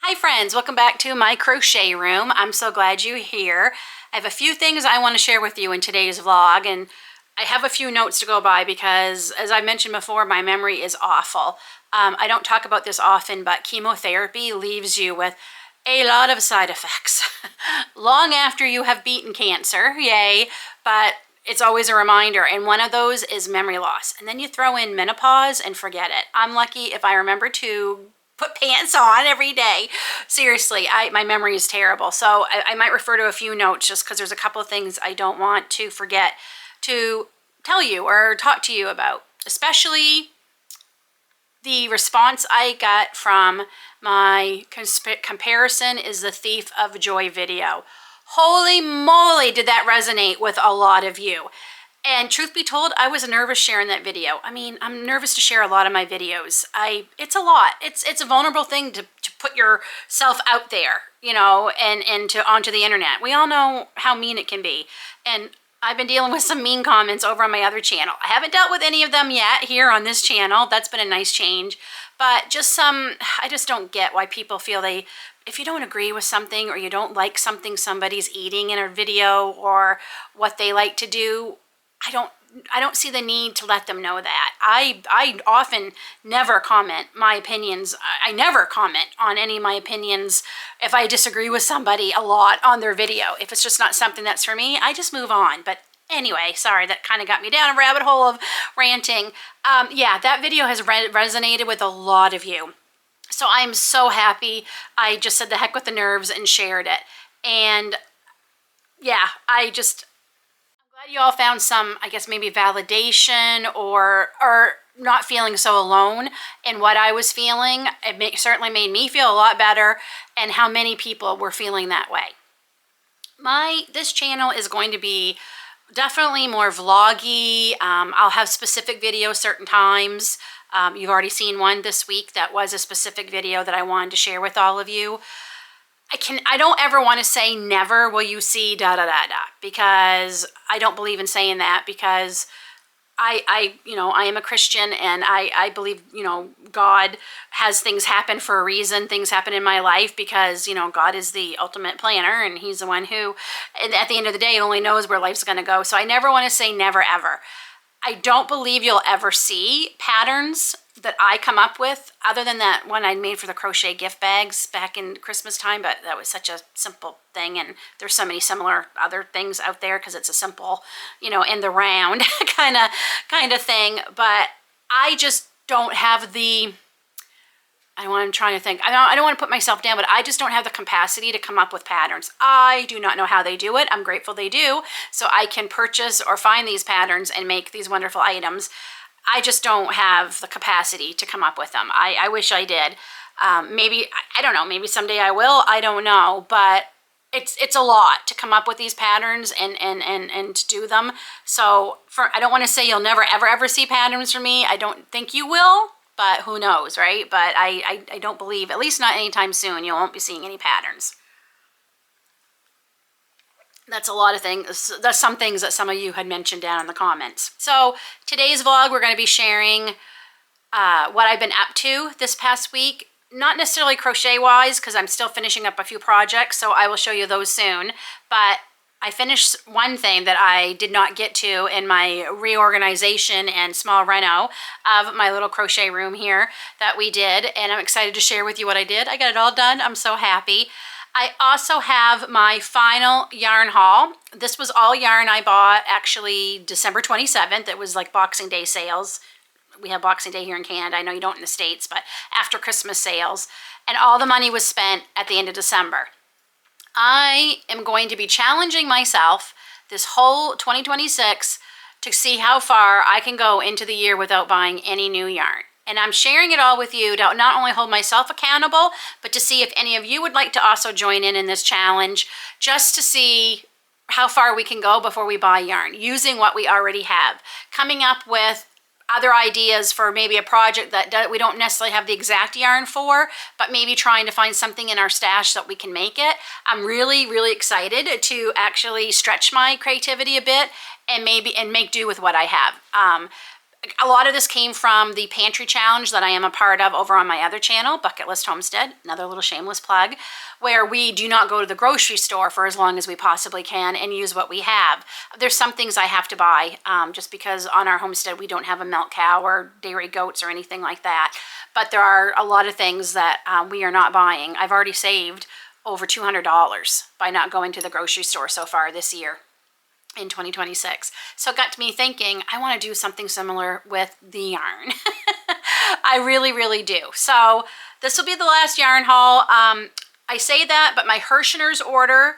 Hi friends, welcome back to my crochet room. I'm so glad you're here. I have a few things I want to share with you in today's vlog, and I have a few notes to go by because, as I mentioned before, my memory is awful. I don't talk about this often, but chemotherapy leaves you with a lot of side effects long after you have beaten cancer, yay, but it's always a reminder, and one of those is memory loss. And then you throw in menopause and forget it. I'm lucky if I remember to put pants on every day. Seriously, my memory is terrible. So I might refer to a few notes just because there's a couple of things I don't want to forget to tell you or talk to you about, especially the response I got from my comparison is the Thief of Joy video. Holy moly, did that resonate with a lot of you. And truth be told, I was nervous sharing that video. I mean, I'm nervous to share a lot of my videos. It's a lot. It's a vulnerable thing to put yourself out there, you know, and onto the internet. We all know how mean it can be. And I've been dealing with some mean comments over on my other channel. I haven't dealt with any of them yet here on this channel. That's been a nice change. But just some, I just don't get why people feel if you don't agree with something or you don't like something somebody's eating in a video or what they like to do, I don't see the need to let them know that. I often never comment my opinions. I never comment on any of my opinions if I disagree with somebody a lot on their video. If it's just not something that's for me, I just move on. But anyway, sorry, that kind of got me down a rabbit hole of ranting. Yeah, that video has resonated with a lot of you. So I'm so happy. I just said the heck with the nerves and shared it. And yeah, I'm glad you all found some, I guess, maybe validation or not feeling so alone in what I was feeling. Certainly made me feel a lot better, and how many people were feeling that way. This channel is going to be definitely more vloggy. I'll have specific videos certain times. You've already seen one this week that was a specific video that I wanted to share with all of you. I don't ever want to say never will you see da da da da, because I don't believe in saying that, because I am a Christian, and I believe, God has things happen for a reason. Things happen in my life because, God is the ultimate planner, and he's the one who, at the end of the day, only knows where life's going to go. So I never want to say never ever. I don't believe you'll ever see patterns that I come up with, other than that one I made for the crochet gift bags back in Christmas time, but that was such a simple thing, and there's so many similar other things out there because it's a simple, in the round kind of thing. But I just don't have I'm trying to think. I don't want to put myself down, but I just don't have the capacity to come up with patterns. I do not know how they do it. I'm grateful they do, so I can purchase or find these patterns and make these wonderful items. I just don't have the capacity to come up with them. I wish I did. Maybe, I don't know, maybe someday I will. I don't know, but it's a lot to come up with these patterns and to do them. So I don't want to say you'll never ever see patterns from me. I don't think you will. But who knows, right? But I don't believe, at least not anytime soon, you won't be seeing any patterns. That's a lot of things. That's some things that some of you had mentioned down in the comments. So today's vlog, we're going to be sharing what I've been up to this past week. Not necessarily crochet-wise, because I'm still finishing up a few projects, so I will show you those soon. But I finished one thing that I did not get to in my reorganization and small reno of my little crochet room here that we did, and I'm excited to share with you what I did. I got it all done. I'm so happy. I also have my final yarn haul. This was all yarn I bought actually December 27th. It was like Boxing Day sales. We have Boxing Day here in Canada. I know you don't in the States, but after Christmas sales. And all the money was spent at the end of December. I am going to be challenging myself this whole 2026 to see how far I can go into the year without buying any new yarn. And I'm sharing it all with you to not only hold myself accountable, but to see if any of you would like to also join in this challenge, just to see how far we can go before we buy yarn, using what we already have, coming up with other ideas for maybe a project that we don't necessarily have the exact yarn for, but maybe trying to find something in our stash that we can make it. I'm really, really excited to actually stretch my creativity a bit and make do with what I have. a lot of this came from the pantry challenge that I am a part of over on my other channel, Bucket List Homestead, another little shameless plug, where we do not go to the grocery store for as long as we possibly can and use what we have. There's some things I have to buy just because on our homestead we don't have a milk cow or dairy goats or anything like that. But there are a lot of things that we are not buying. I've already saved over $200 by not going to the grocery store so far this year in 2026. So it got to me thinking, I want to do something similar with the yarn. I really, really do. So this will be the last yarn haul. I say that, but my Herschners order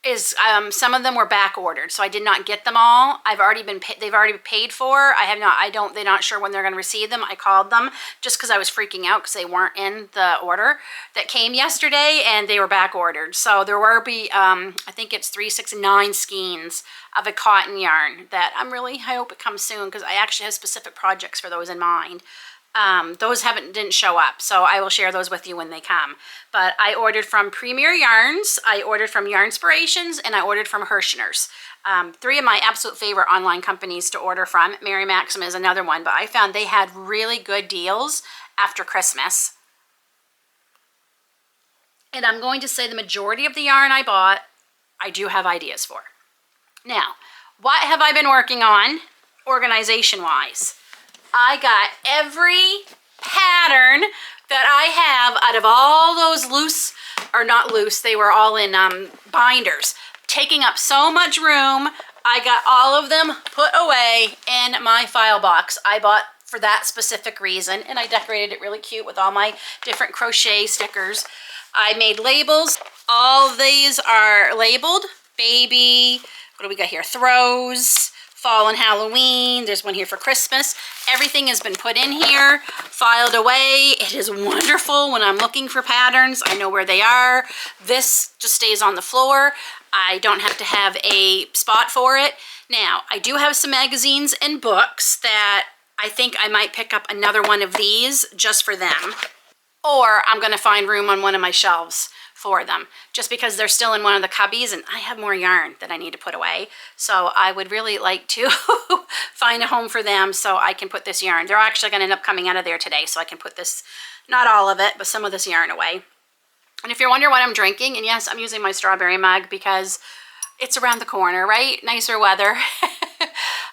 is, some of them were back ordered, so I did not get them all. They've already paid for. They're not sure when they're going to receive them. I called them just because I was freaking out because they weren't in the order that came yesterday and they were back ordered. So there will be, I think it's 3, 6, 9 skeins of a cotton yarn that I hope it comes soon because I actually have specific projects for those in mind. Those didn't show up, so I will share those with you when they come. But I ordered from Premier Yarns, I ordered from Yarnspirations, and I ordered from Herschners. 3 of my absolute favorite online companies to order from. Mary Maxim is another one, but I found they had really good deals after Christmas. And I'm going to say the majority of the yarn I bought, I do have ideas for. Now, what have I been working on organization-wise? I got every pattern that I have out of all those loose, or not loose, they were all in binders, taking up so much room. I got all of them put away in my file box. I bought for that specific reason, and I decorated it really cute with all my different crochet stickers. I made labels. All of these are labeled. Baby, what do we got here? Throws, fall and Halloween. There's one here for Christmas. Everything has been put in here, filed away. It is wonderful when I'm looking for patterns. I know where they are. This just stays on the floor. I don't have to have a spot for it. Now, I do have some magazines and books that I think I might pick up another one of these just for them. Or I'm going to find room on one of my shelves for them, just because they're still in one of the cubbies and I have more yarn that I need to put away. So I would really like to find a home for them so I can put this yarn. They're actually going to end up coming out of there today, so I can put this, not all of it, but some of this yarn away. And if you're wondering what I'm drinking, and yes, I'm using my strawberry mug because it's around the corner, right? Nicer weather.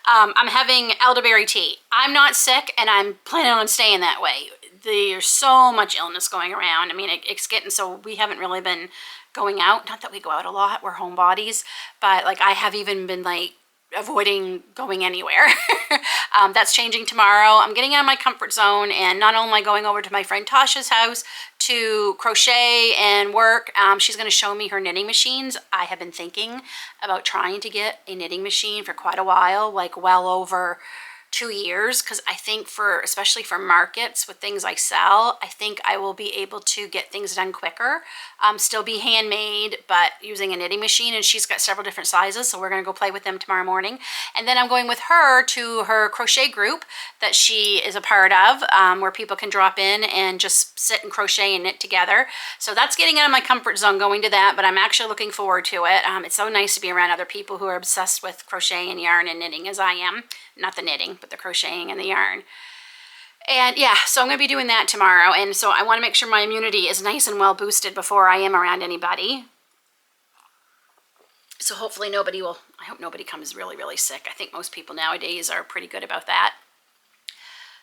I'm having elderberry tea. I'm not sick and I'm planning on staying that way. There's so much illness going around. I mean, it's getting so we haven't really been going out. Not that we go out a lot. We're homebodies. But like I have even been like avoiding going anywhere. That's changing tomorrow. I'm getting out of my comfort zone, and not only am I going over to my friend Tasha's house to crochet and work, she's going to show me her knitting machines. I have been thinking about trying to get a knitting machine for quite a while, like well over 2 years, because I think especially for markets with things I sell, I think I will be able to get things done quicker. Still be handmade, but using a knitting machine, and she's got several different sizes, so we're going to go play with them tomorrow morning. And then I'm going with her to her crochet group that she is a part of, where people can drop in and just sit and crochet and knit together. So that's getting out of my comfort zone going to that, but I'm actually looking forward to it. It's so nice to be around other people who are obsessed with crochet and yarn and knitting as I am. Not the knitting, but the crocheting and the yarn. And yeah, so I'm going to be doing that tomorrow. And so I want to make sure my immunity is nice and well boosted before I am around anybody. So hopefully I hope nobody comes really, really sick. I think most people nowadays are pretty good about that.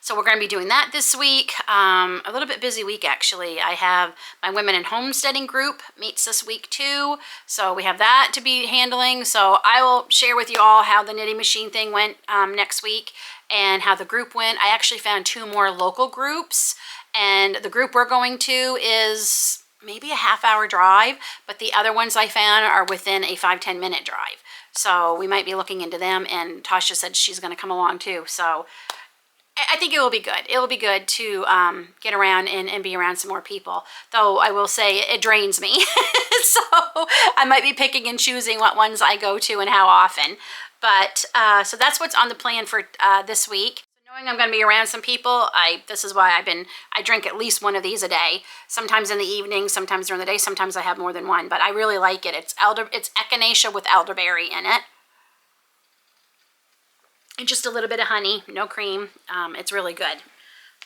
So we're going to be doing that this week. A little bit busy week, actually. I have my Women in Homesteading group meets this week too. So we have that to be handling. So I will share with you all how the knitting machine thing went next week and how the group went. I actually found 2 more local groups, and the group we're going to is maybe a half-hour drive, but the other ones I found are within a 5-10 minute drive. So we might be looking into them, and Tasha said she's going to come along too. So I think it will be good. It will be good to get around and be around some more people. Though I will say it drains me. So I might be picking and choosing what ones I go to and how often. But so that's what's on the plan for this week. Knowing I'm going to be around some people, this is why I drink at least one of these a day. Sometimes in the evening, sometimes during the day, sometimes I have more than one. But I really like it. It's echinacea with elderberry in it. and just a little bit of honey, no cream. It's really good.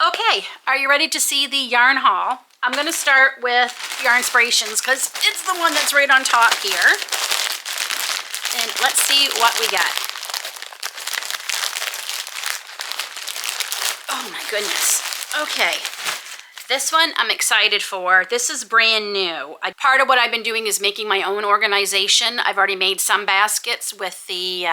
Okay, are you ready to see the yarn haul? I'm going to start with Yarn Inspirations because it's the one that's right on top here. And let's see what we got. Oh my goodness. Okay. This one I'm excited for. This is brand new. Part of what I've been doing is making my own organization. I've already made some baskets with the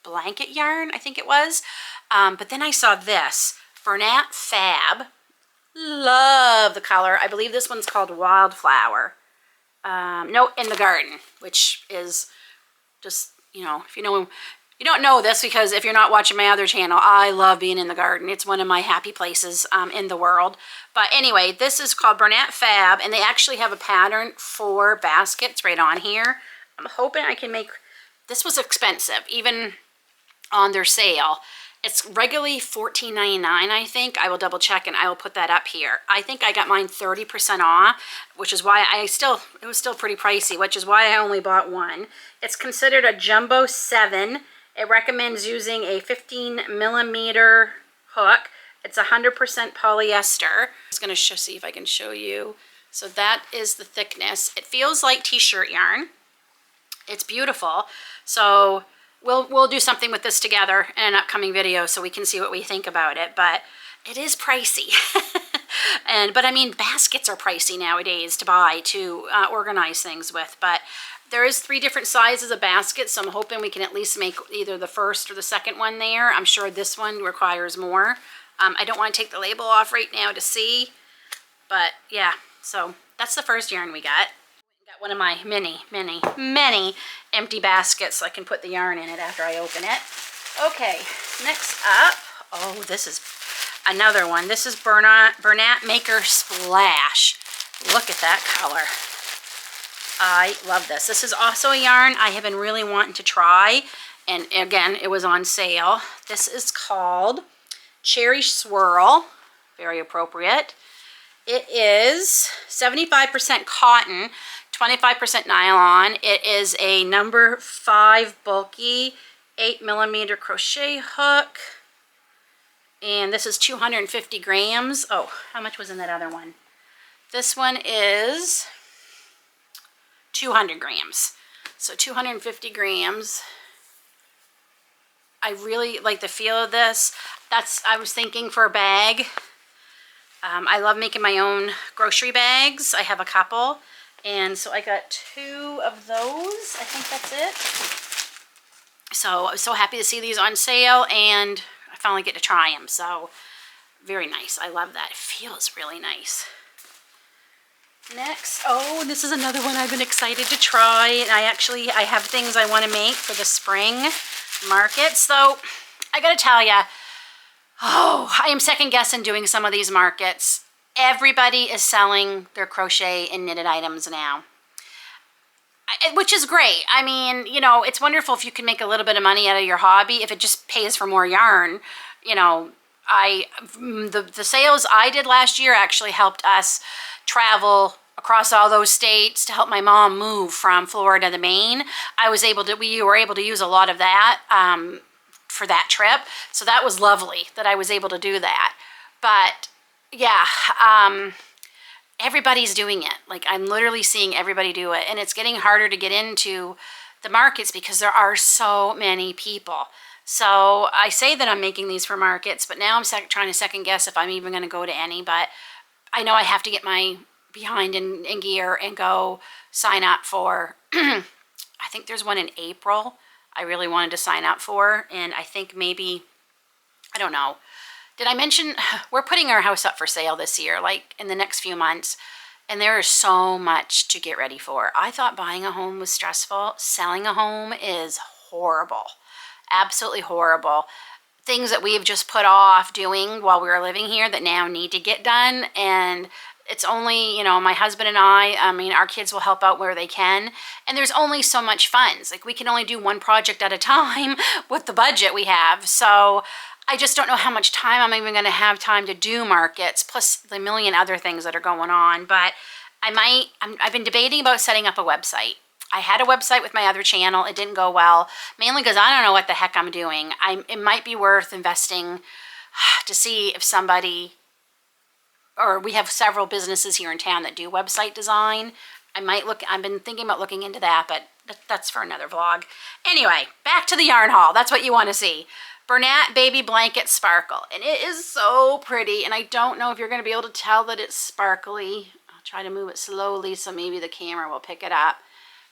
blanket yarn, I think it was. But then I saw this, Bernat Fab. Love the color. I believe this one's called Wildflower. No, In the Garden, which is just, you know, if you know, you don't know this because if you're not watching my other channel, I love being in the garden. It's one of my happy places in the world. But anyway, this is called Bernat Fab, and they actually have a pattern for baskets right on here. I'm hoping I can make, this was expensive, even on their sale. It's regularly $14.99, I think. I will double check and I will put that up here. I think I got mine 30% off, which is why it was still pretty pricey, which is why I only bought one. It's considered a jumbo 7. It recommends using a 15mm hook. It's 100% polyester. I'm just gonna see if I can show you. So that is the thickness. It feels like t-shirt yarn. It's beautiful. So we'll do something with this together in an upcoming video so we can see what we think about it, but it is pricey. But I mean, baskets are pricey nowadays to buy, to organize things with, but there is 3 different sizes of baskets, so I'm hoping we can at least make either the first or the second one there. I'm sure this one requires more. I don't want to take the label off right now to see, but yeah, so that's the first yarn we got. Got one of my many empty baskets so I can put the yarn in it after I open it. Okay, next up, oh, this is another one. This is Bernat Maker Splash. Look at that color. I love this. This is also a yarn I have been really wanting to try, and again, it was on sale. This is called Cherry Swirl, very appropriate. It is 75% cotton, 25% nylon. It is a number 5 bulky 8mm crochet hook, and this is 250 grams. Oh, how much was in that other one? This one is 200 grams. So 250 grams. I really like the feel of this. I was thinking for a bag. I love making my own grocery bags. I have a couple. And so I got 2 of those. I think that's it. So I was so happy to see these on sale, and I finally get to try them. So very nice. I love that. It feels really nice. Next, oh, this is another one I've been excited to try, and I have things I want to make for the spring market. So I gotta tell you, oh, I am second guessing doing some of these markets. Everybody is selling their crochet and knitted items now, which is great. I mean, you know, it's wonderful if you can make a little bit of money out of your hobby, if it just pays for more yarn. You know, the sales I did last year actually helped us travel across all those states to help my mom move from Florida to Maine. We were able to use a lot of that for that trip. So that was lovely that I was able to do that. But yeah, everybody's doing it. Like, I'm literally seeing everybody do it, and it's getting harder to get into the markets because there are so many people. So I say that I'm making these for markets, but now I'm trying to second guess if I'm even going to go to any. But I know I have to get my behind in gear and go sign up for, I think there's one in April I really wanted to sign up for, and I think maybe, I don't know. Did I mention, we're putting our house up for sale this year, like in the next few months, and there is so much to get ready for. I thought buying a home was stressful. Selling a home is horrible. Absolutely horrible. Things that we've just put off doing while we were living here that now need to get done, and it's only, you know, my husband and I mean, our kids will help out where they can, and there's only so much funds. Like, we can only do one project at a time with the budget we have, so I just don't know how much time I'm even going to have time to do markets, plus the million other things that are going on. But I've been debating about setting up a website. I had a website with my other channel. It didn't go well, mainly because I don't know what the heck I'm doing. It might be worth investing to see if somebody, or we have several businesses here in town that do website design. I've been thinking about looking into that, but that's for another vlog. Anyway, back to the yarn haul. That's what you want to see. Bernat Baby Blanket Sparkle. And it is so pretty, and I don't know if you're going to be able to tell that it's sparkly. I'll try to move it slowly so maybe the camera will pick it up.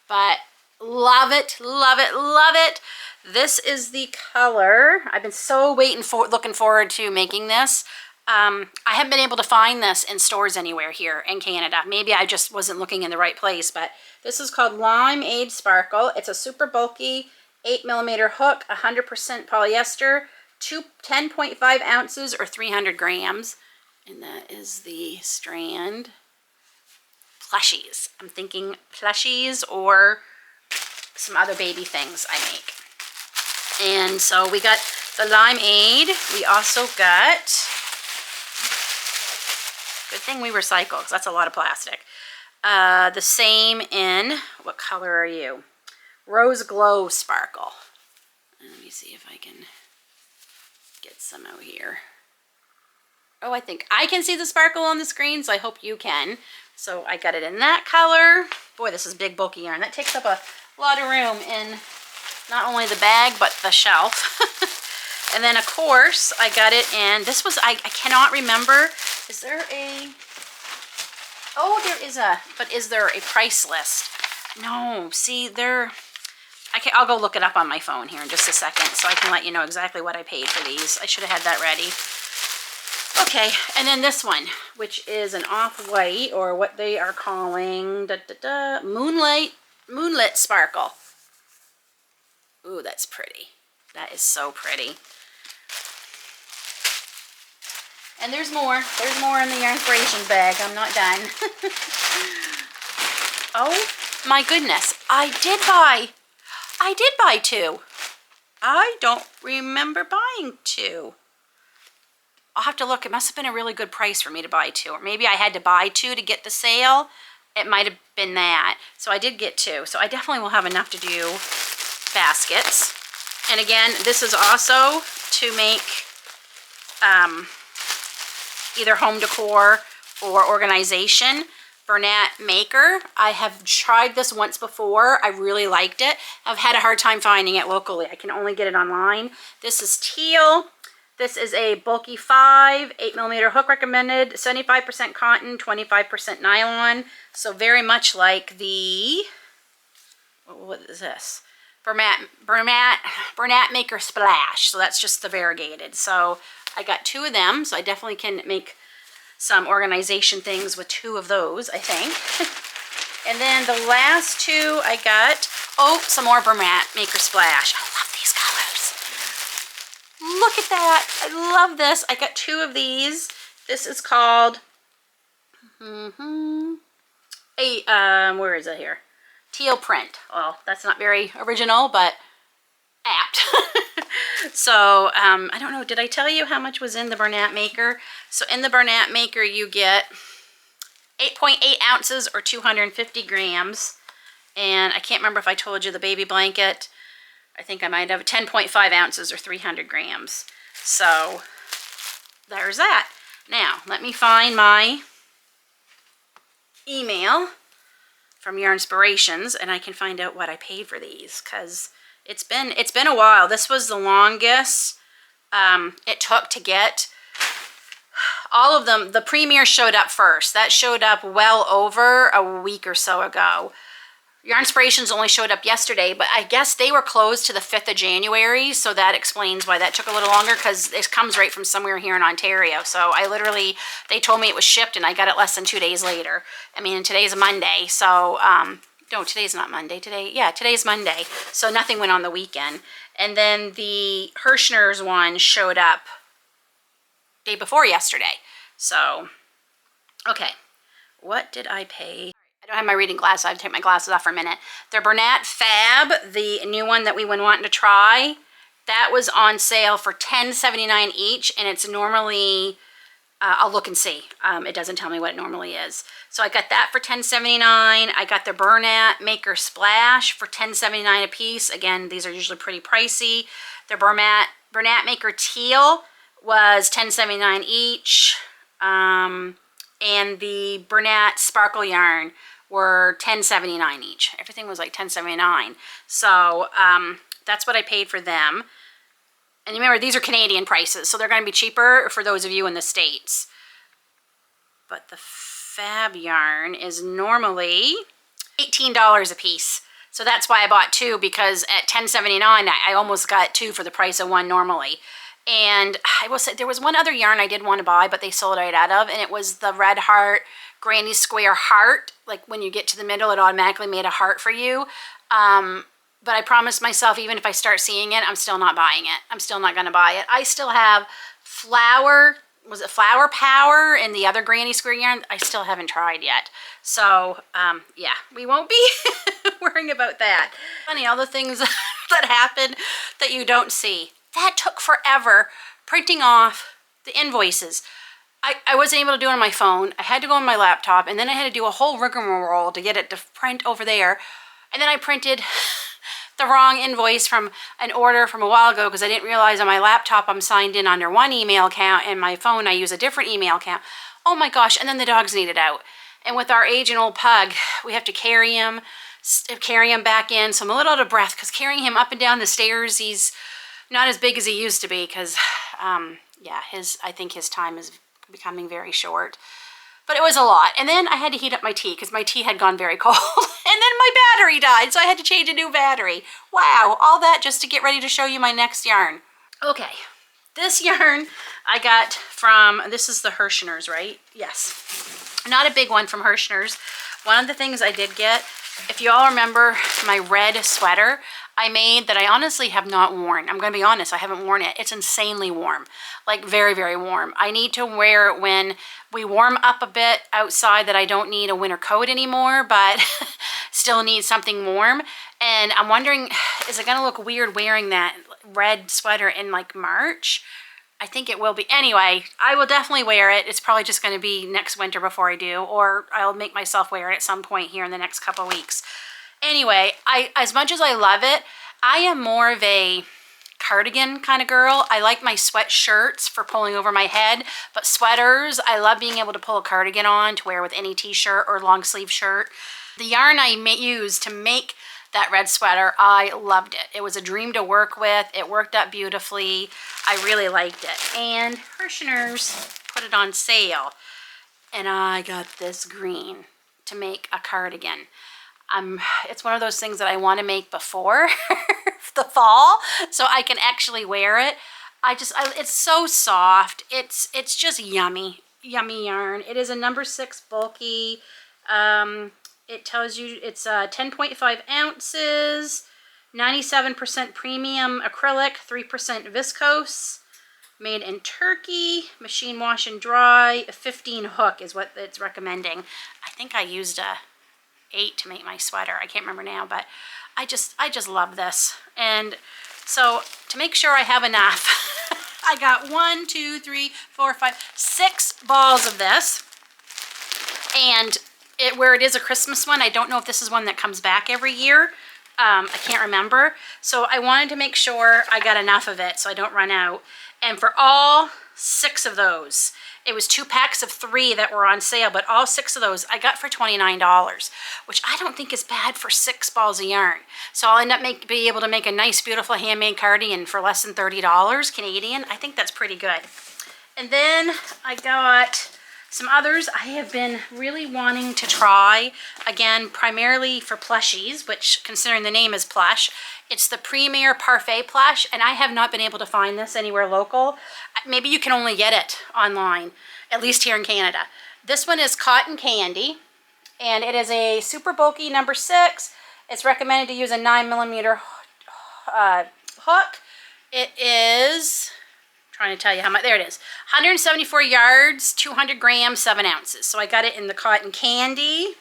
But love it, love it, love it. This is the color. I've been so looking forward to making this. I haven't been able to find this in stores anywhere here in Canada. Maybe I just wasn't looking in the right place, but this is called Limeade Sparkle. It's a super bulky 8mm hook, 100% polyester, 10.5 ounces or 300 grams. And that is the strand. Plushies. I'm thinking plushies or some other baby things I make. And so we got the Limeade. We also got, good thing we recycle because that's a lot of plastic. The same in, what color are you? Rose Glow Sparkle. Let me see if I can get some out here. Oh, I think I can see the sparkle on the screen, so I hope you can. So I got it in that color. Boy, this is big, bulky yarn. That takes up a lot of room in not only the bag, but the shelf. And then, of course, I got it in, this was, I cannot remember. Is there a, oh, there is a, but is there a price list? No, see, I'll go look it up on my phone here in just a second so I can let you know exactly what I paid for these. I should have had that ready. Okay, and then this one, which is an off-white, or what they are calling Moonlit Sparkle. Ooh, that's pretty. That is so pretty. And there's more. There's more in the Yarnspirations bag. I'm not done. Oh my goodness. I did buy two. I don't remember buying two. I'll have to look. It must have been a really good price for me to buy two. Or maybe I had to buy two to get the sale. It might have been that. So I did get two. So I definitely will have enough to do baskets. And again, this is also to make either home decor or organization. Bernat Maker. I have tried this once before. I really liked it. I've had a hard time finding it locally. I can only get it online. This is teal. This is a bulky 8mm hook recommended, 75% cotton, 25% nylon. So very much like the, what is this? Bernat Maker Splash. So that's just the variegated. So I got two of them. So I definitely can make some organization things with two of those, I think. And then the last two I got, oh, some more Bernat Maker Splash. I love these colors. Look at that. I love this. I got two of these. This is called, where is it here? Teal Print. Well, that's not very original, but apt. So, I don't know, did I tell you how much was in the Bernat Maker? So in the Bernat Maker, you get 8.8 ounces or 250 grams. And I can't remember if I told you the baby blanket. I think I might have 10.5 ounces or 300 grams. So there's that. Now, let me find my email from Yarnspirations, and I can find out what I paid for these, because it's been a while. This was the longest it took to get all of them. The Premier showed up first. That showed up well over a week or so ago. Yarnspirations only showed up yesterday, but I guess they were closed to the 5th of January, so that explains why that took a little longer, because it comes right from somewhere here in Ontario. So I literally, they told me it was shipped, and I got it less than 2 days later. I mean, today's Monday, so, no, today's not Monday. Today's Monday, so nothing went on the weekend. And then the Herschners one showed up day before yesterday. So, okay, what did I pay? I don't have my reading glasses. I have to take my glasses off for a minute. The Bernat Fab, the new one that we were wanting to try, that was on sale for $10.79 each, and it's normally I'll look and see. It doesn't tell me what it normally is. So I got that for $10.79. I got the Bernat Maker Splash for $10.79 a piece. Again, these are usually pretty pricey. The Bernat Maker Teal was $10.79 each. And the Bernat Sparkle Yarn were $10.79 each. Everything was like $10.79. So that's what I paid for them. And remember, these are Canadian prices, so they're going to be cheaper for those of you in the States. But the Fab yarn is normally $18 a piece. So that's why I bought two, because at $10.79, I almost got two for the price of one normally. And I will say, there was one other yarn I did want to buy, but they sold right out of, and it was the Red Heart Granny Square Heart. Like when you get to the middle, it automatically made a heart for you. But I promised myself, even if I start seeing it, I'm still not buying it. I'm still not going to buy it. I still have Flower, was it Flower Power, and the other Granny Square yarn I still haven't tried yet. So, yeah, we won't be worrying about that. Funny, all the things that happen that you don't see. That took forever, printing off the invoices. I wasn't able to do it on my phone. I had to go on my laptop, and then I had to do a whole rigmarole to get it to print over there. And then I printed the wrong invoice from an order from a while ago, because I didn't realize on my laptop I'm signed in under one email account, and my phone I use a different email account. Oh my gosh, and then the dogs needed out. And with our age and old pug, we have to carry him back in. So I'm a little out of breath, because carrying him up and down the stairs, he's not as big as he used to be, because yeah, I think his time is becoming very short. But it was a lot. And then I had to heat up my tea, because my tea had gone very cold. And then my battery died, so I had to change a new battery. Wow, all that just to get ready to show you my next yarn. Okay, this yarn I got from, this is the Herschners, right? Yes. Not a big one from Herschners. One of the things I did get, if you all remember my red sweater I made that I honestly have not worn. I'm going to be honest, I haven't worn it. It's insanely warm, like very, very warm. I need to wear it when we warm up a bit outside, that I don't need a winter coat anymore, but still need something warm. And I'm wondering, is it going to look weird wearing that red sweater in like March? I think it will be. Anyway, I will definitely wear it. It's probably just going to be next winter before I do, or I'll make myself wear it at some point here in the next couple weeks. Anyway, as much as I love it, I am more of a cardigan kind of girl. I like my sweatshirts for pulling over my head, but sweaters, I love being able to pull a cardigan on to wear with any t-shirt or long sleeve shirt. The yarn I used to make that red sweater, I loved it. It was a dream to work with. It worked out beautifully. I really liked it. And Herschners put it on sale, and I got this green to make a cardigan. It's one of those things that I want to make before the fall, so I can actually wear it. It's so soft. It's just yummy yarn. It is a number 6 bulky. It tells you it's 10.5 ounces, 97% premium acrylic, 3% viscose, made in Turkey, machine wash and dry. 15 hook is what it's recommending. I think I used a 8 to make my sweater. I can't remember now, but I just love this. And so to make sure I have enough, I got 1, 2, 3, 4, 5, 6 balls of this. And where it is a Christmas one, I don't know if this is one that comes back every year. I can't remember. So I wanted to make sure I got enough of it so I don't run out. And for all 6 of those, it was 2 packs of 3 that were on sale, but all 6 of those I got for $29, which I don't think is bad for 6 balls of yarn. So I'll end up be able to make a nice, beautiful handmade cardigan for less than $30 Canadian. I think that's pretty good. And then I got some others I have been really wanting to try, again, primarily for plushies, which, considering the name is plush, it's the Premier Parfait Plush, and I have not been able to find this anywhere local. Maybe you can only get it online, at least here in Canada. This one is Cotton Candy, and it is a super bulky number 6. It's recommended to use a 9mm hook. It is, trying to tell you how much, there it is, 174 yards, 200 grams, 7 ounces. So I got it in the Cotton Candy.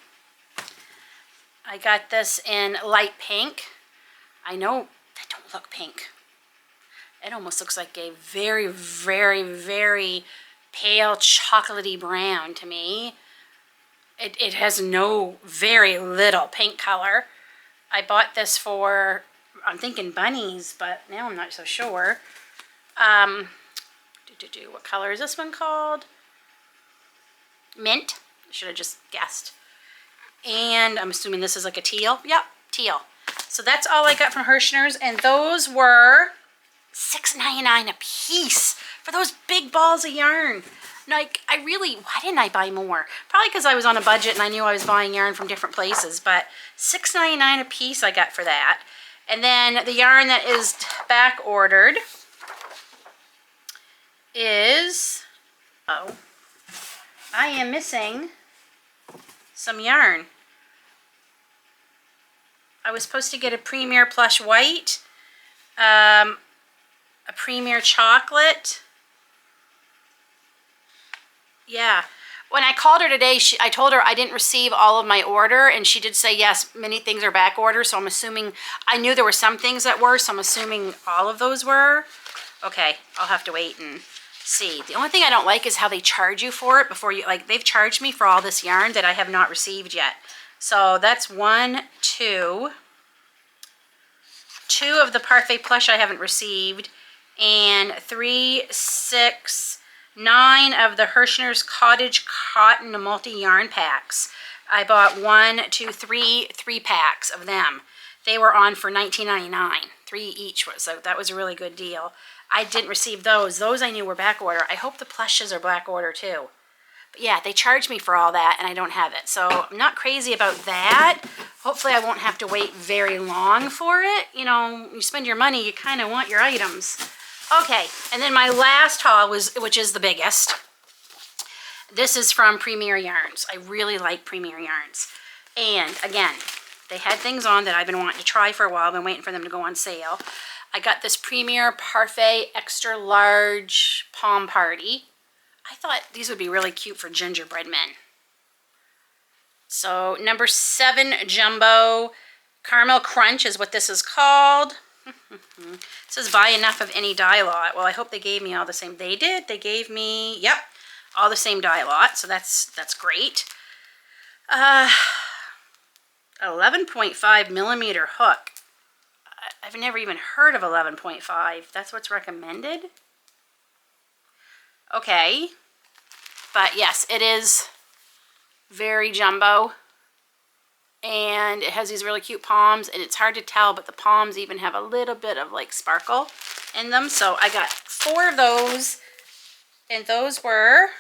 I got this in light pink. I know that don't look pink. It almost looks like a very, very, very pale chocolatey brown to me. It has very little paint color. I bought this for, I'm thinking bunnies, but now I'm not so sure. What color is this one called? Mint. Should have just guessed. And I'm assuming this is like a teal. Yep, teal. So that's all I got from Herschners, and those were $6.99 a piece for those big balls of yarn. Like, why didn't I buy more? Probably because I was on a budget and I knew I was buying yarn from different places, but $6.99 a piece I got for that. And then the yarn that is back ordered is, oh, I am missing some yarn. I was supposed to get a Premier Plush White, a Premier Chocolate. Yeah. When I called her today, I told her I didn't receive all of my order, and she did say, yes, many things are back ordered, so I'm assuming, I knew there were some things that were, so I'm assuming all of those were. Okay, I'll have to wait and see. The only thing I don't like is how they charge you for it before you, like, they've charged me for all this yarn that I have not received yet. So that's 1, 2. 2 of the Parfait Plush I haven't received, and 3, 6, 9 of the Herschners Cottage Cotton multi-yarn packs. I bought 1, 2, 3 packs of them. They were on for $19.99, 3 each, so that was a really good deal. I didn't receive those. Those I knew were back order. I hope the plushes are back order too. But yeah, they charged me for all that and I don't have it. So I'm not crazy about that. Hopefully I won't have to wait very long for it. You know, you spend your money, you kind of want your items. Okay, and then my last haul which is the biggest. This is from Premier Yarns. I really like Premier Yarns. And again, they had things on that I've been wanting to try for a while. I've been waiting for them to go on sale. I got this Premier Parfait Extra Large Palm Party. I thought these would be really cute for gingerbread men. So number 7 Jumbo Caramel Crunch is what this is called. It says buy enough of any dye lot. Well, I hope they gave me all the same. They did. They gave me, yep, all the same dye lot. So that's great. 11.5 millimeter hook. I've never even heard of 11.5. That's what's recommended. Okay, but yes, it is very jumbo, and it has these really cute palms, and it's hard to tell, but the palms even have a little bit of like sparkle in them. So I got 4 of those, and those were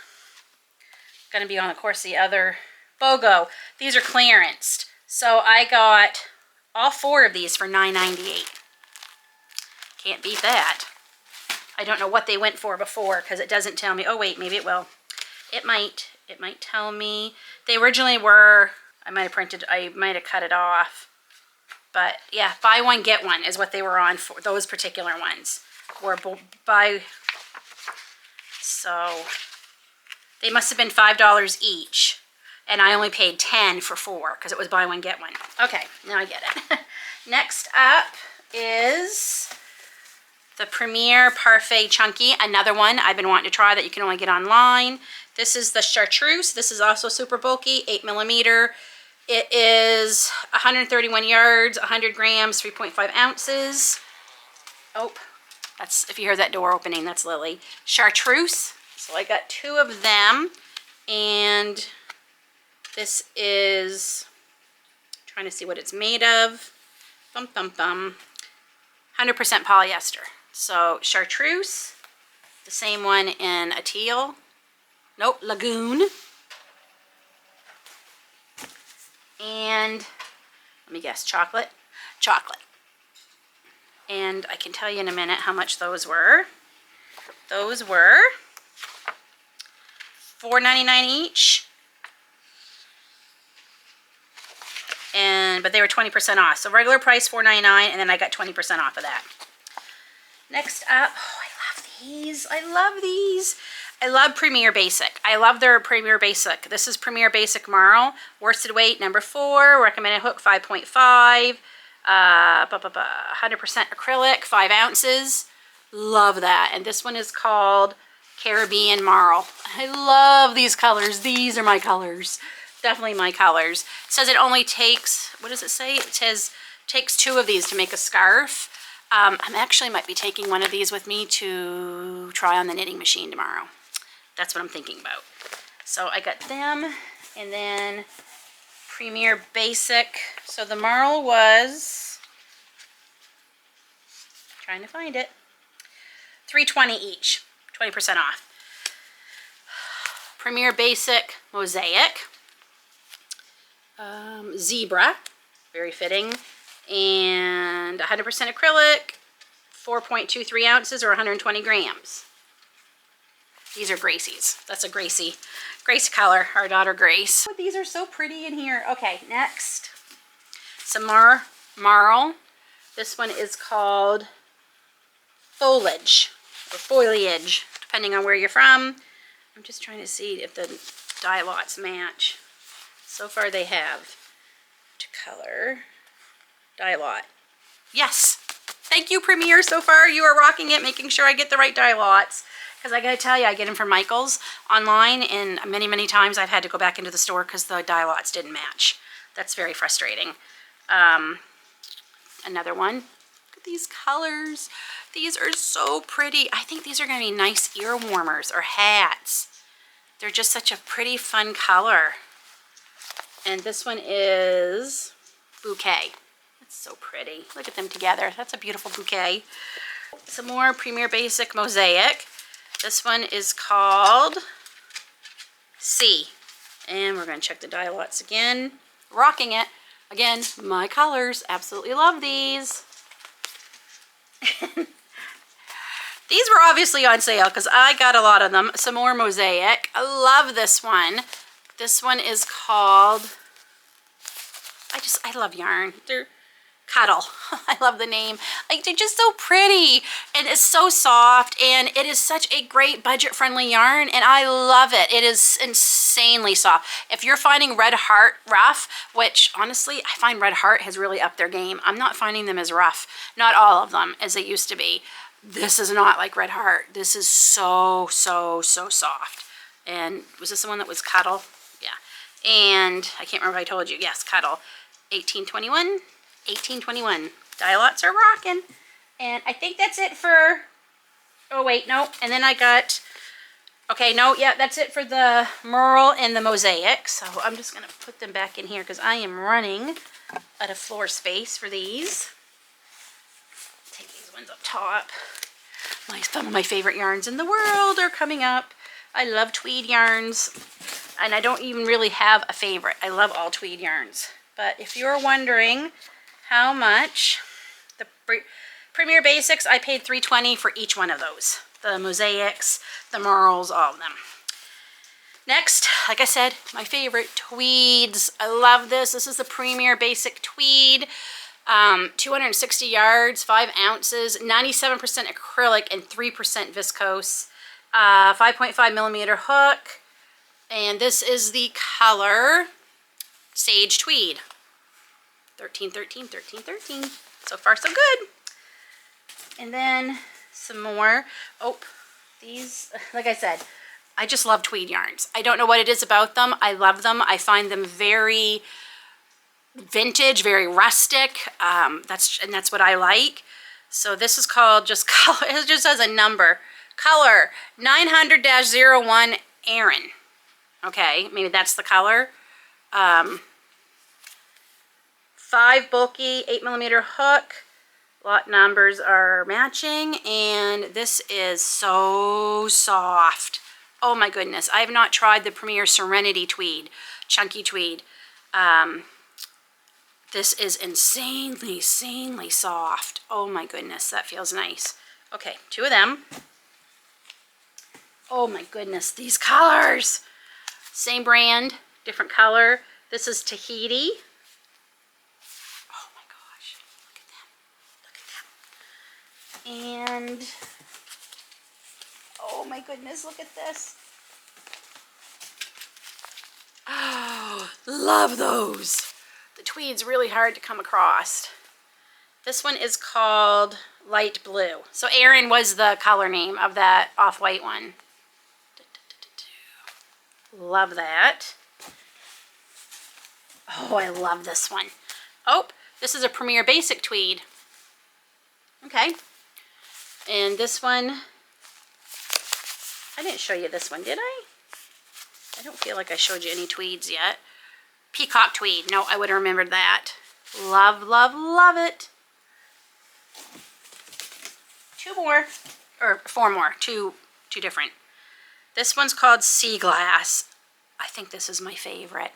going to be on, of course, the other BOGO. These are clearanced, so I got all 4 of these for $9.98. Can't beat that. I don't know what they went for before because it doesn't tell me. Oh wait, maybe it will. It might tell me. They originally were, I might have cut it off. But yeah, buy one, get one is what they were on for. Those particular ones were so they must have been $5 each. And I only paid $10 for 4 because it was buy one, get one. Okay, now I get it. Next up is the Premier Parfait Chunky, another one I've been wanting to try that you can only get online. This is the Chartreuse. This is also super bulky, 8 millimeter. It is 131 yards, 100 grams, 3.5 ounces. Oh, that's, if you hear that door opening, that's Lily. Chartreuse. So I got 2 of them, and this is, trying to see what it's made of. 100% polyester. So Chartreuse, the same one in a teal. Nope, Lagoon. And let me guess, chocolate? Chocolate. And I can tell you in a minute how much those were. Those were $4.99 each. But they were 20% off. So regular price $4.99, and then I got 20% off of that. Next up, oh, I love these. I love these. I love Premier Basic. I love their Premier Basic. This is Premier Basic Marl. Worsted weight, number 4. Recommended hook, 5.5. 100% acrylic, 5 ounces. Love that. And this one is called Caribbean Marl. I love these colors. These are my colors. Definitely my colors. It says it only takes, what does it say? It says takes 2 of these to make a scarf. I actually might be taking one of these with me to try on the knitting machine tomorrow. That's what I'm thinking about. So I got them, and then Premier Basic. So the Marl was, trying to find it, $3.20 each, 20% off. Premier Basic Mosaic, Zebra, very fitting, and 100% acrylic, 4.23 ounces or 120 grams. These are Gracie's. That's a Grace color, our daughter Grace. Oh, these are so pretty in here. Okay, next, some more Marl. This one is called Foliage, or Foliage, depending on where you're from. I'm just trying to see if the dye lots match. So far they have. To color, dye lot. Yes, thank you Premier, so far you are rocking it, making sure I get the right dye lots. Because I gotta tell you, I get them from Michael's online, and many times I've had to go back into the store because the dye lots didn't match. That's very frustrating. Another one. Look at these colors. These are so pretty. I think these are gonna be nice ear warmers or hats. They're just such a pretty, fun color. And this one is Bouquet. It's so pretty. Look at them together. That's a beautiful bouquet. Some more Premier Basic Mosaic. This one is called C. And we're going to check the dye lots again. Rocking it. Again, my colors. Absolutely love these. These were obviously on sale because I got a lot of them. Some more Mosaic. I love this one. This one is called, I love yarn. They're Cuddle. I love the name. Like, they're just so pretty, and it's so soft, and it is such a great budget-friendly yarn, and I love it. It is insanely soft. If you're finding Red Heart rough, which honestly I find Red Heart has really upped their game, I'm not finding them as rough, not all of them, as they used to be. This is not like Red Heart. This is so soft. And was this the one that was Cuddle? Yeah. And I can't remember if I told you. Yes, Cuddle. 1821. 1821. Dye lots are rocking. And I think that's it for, oh wait, no. And then I got, okay, no, yeah, that's it for the Merle and the Mosaic. So I'm just going to put them back in here because I am running out of floor space for these. Take these ones up top. Some of my favorite yarns in the world are coming up. I love tweed yarns. And I don't even really have a favorite. I love all tweed yarns. But if you're wondering how much, the Premier Basics, I paid $3.20 for each one of those. The Mosaics, the Merles, all of them. Next, like I said, my favorite, tweeds. I love this. This is the Premier Basic Tweed. 260 yards, 5 ounces, 97% acrylic, and 3% viscose. 5.5 millimeter hook. And this is the color Sage Tweed. 13, 13, 13, 13. So far, so good. And then some more. Oh, these, like I said, I just love tweed yarns. I don't know what it is about them. I love them. I find them very vintage, very rustic. That's what I like. So this is called just color. It just has a number. Color 900-01 Aaron. Okay, maybe that's the color. 5 bulky, 8 millimeter hook. Lot numbers are matching, and this is so soft. Oh my goodness, I have not tried the Premier Serenity Tweed, chunky tweed. This is insanely soft. Oh my goodness, that feels nice. Okay, 2 of them. Oh my goodness, these colors. Same brand, different color. This is Tahiti. Oh my gosh, look at them. Look at them. And, oh my goodness, look at this. Oh, love those. The tweed's really hard to come across. This one is called Light Blue. So Aaron was the color name of that off-white one. Love that. Oh, I love this one. Oh, this is a Premier Basic tweed. Okay. And this one, I didn't show you this one, did I? I don't feel like I showed you any tweeds yet. Peacock tweed. No, I would have remembered that. Love, love, love it. 2 more, or 4 more, two different. This one's called Sea Glass. I think this is my favorite.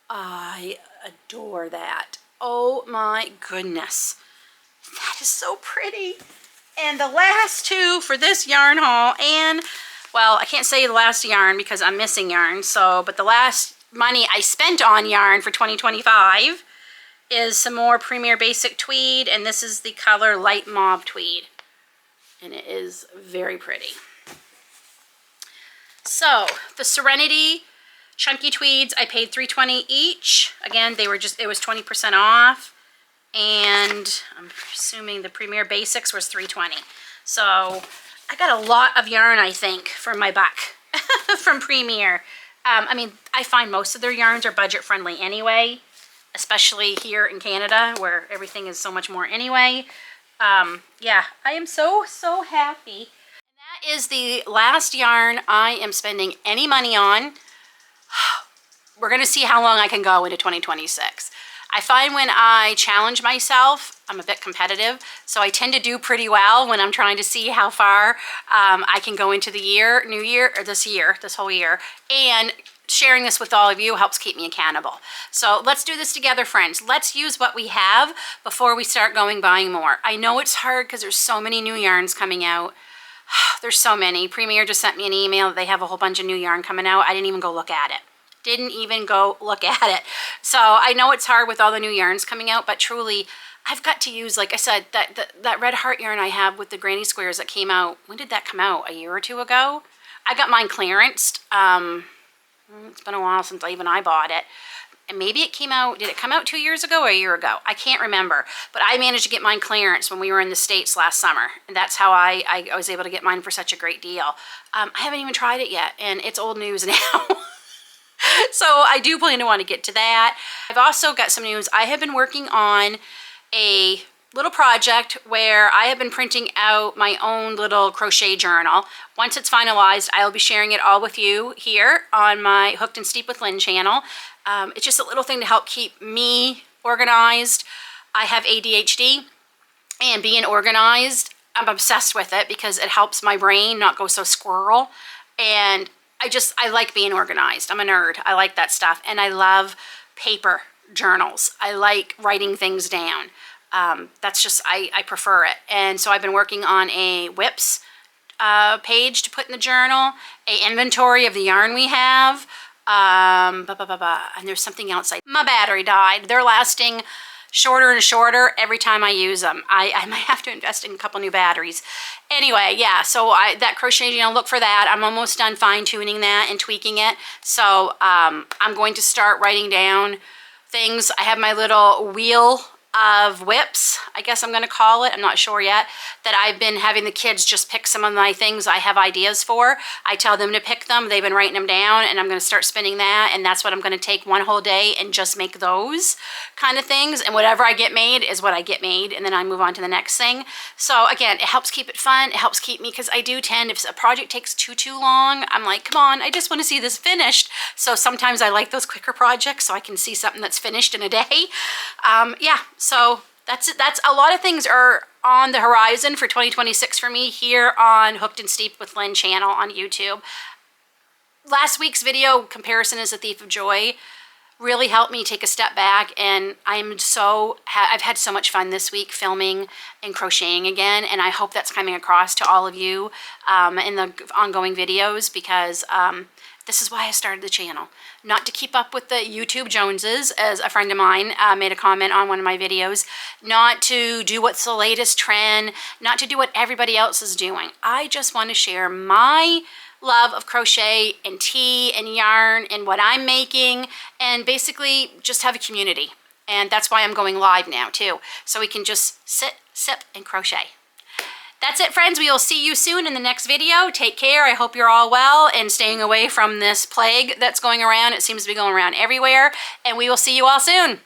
I adore that. Oh my goodness. That is so pretty. And the last 2 for this yarn haul, and well, I can't say the last yarn because I'm missing yarn, but the last money I spent on yarn for 2025 is some more Premier Basic tweed, and this is the color Light Mauve Tweed. And it is very pretty. So, the Serenity Chunky Tweeds, I paid $3.20 each. Again, it was 20% off. And I'm assuming the Premier Basics was $3.20. So, I got a lot of yarn, I think, for my buck from Premier. I mean, I find most of their yarns are budget friendly anyway, especially here in Canada where everything is so much more anyway. Yeah, I am so happy. And that is the last yarn I am spending any money on. We're going to see how long I can go into 2026. I find when I challenge myself, I'm a bit competitive, so I tend to do pretty well when I'm trying to see how far I can go into the this whole year. And sharing this with all of you helps keep me accountable. So let's do this together, friends. Let's use what we have before we start buying more. I know it's hard because there's so many new yarns coming out. There's so many. Premier just sent me an email that they have a whole bunch of new yarn coming out. I didn't even go look at it. So I know it's hard with all the new yarns coming out, but truly, I've got to use, like I said, that red heart yarn I have with the granny squares that came out. When did that come out? A year or 2 ago? I got mine clearanced. It's been a while since I bought it. And maybe it came out, did it come out 2 years ago or a year ago? I can't remember. But I managed to get mine clearance when we were in the States last summer. And that's how I was able to get mine for such a great deal. I haven't even tried it yet, and it's old news now. So I do plan to want to get to that. I've also got some news. I have been working on a little project where I have been printing out my own little crochet journal. Once it's finalized, I'll be sharing it all with you here on my Hooked and Steep with Lynn channel. It's just a little thing to help keep me organized. I have ADHD, and being organized, I'm obsessed with it because it helps my brain not go so squirrel. And I like being organized. I'm a nerd. I like that stuff. And I love paper journals. I like writing things down. That's just, I prefer it. And so I've been working on a WIPs page to put in the journal, a inventory of the yarn we have, and there's something else. My battery died. They're lasting shorter and shorter every time I use them. I might have to invest in a couple new batteries. Anyway, yeah, so that crochet, look for that. I'm almost done fine-tuning that and tweaking it. So I'm going to start writing down things. I have my little wheel of WIPs, I guess I'm going to call it. I'm not sure yet. That I've been having the kids just pick some of my things I have ideas for. I tell them to pick them. They've been writing them down, and I'm going to start spinning that, and that's what I'm going to take one whole day and just make those kind of things. And whatever I get made is what I get made, and then I move on to the next thing. So again, it helps keep it fun. It helps keep me, because I do tend, if a project takes too long, I'm like, come on, I just want to see this finished. So sometimes I like those quicker projects so I can see something that's finished in a day. Yeah, so that's it. That's a lot of things are on the horizon for 2026 for me here on Hooked and Steep with Lynn channel on YouTube. Last week's video, Comparison is a Thief of Joy, really helped me take a step back, and I've had so much fun this week filming and crocheting again, and I hope that's coming across to all of you in the ongoing videos, because this is why I started the channel. Not to keep up with the YouTube Joneses, as a friend of mine made a comment on one of my videos. Not to do what's the latest trend. Not to do what everybody else is doing. I just want to share my love of crochet and tea and yarn and what I'm making, and basically just have a community. And that's why I'm going live now too. So we can just sit, sip, and crochet. That's it, friends. We will see you soon in the next video. Take care. I hope you're all well and staying away from this plague that's going around. It seems to be going around everywhere. And we will see you all soon.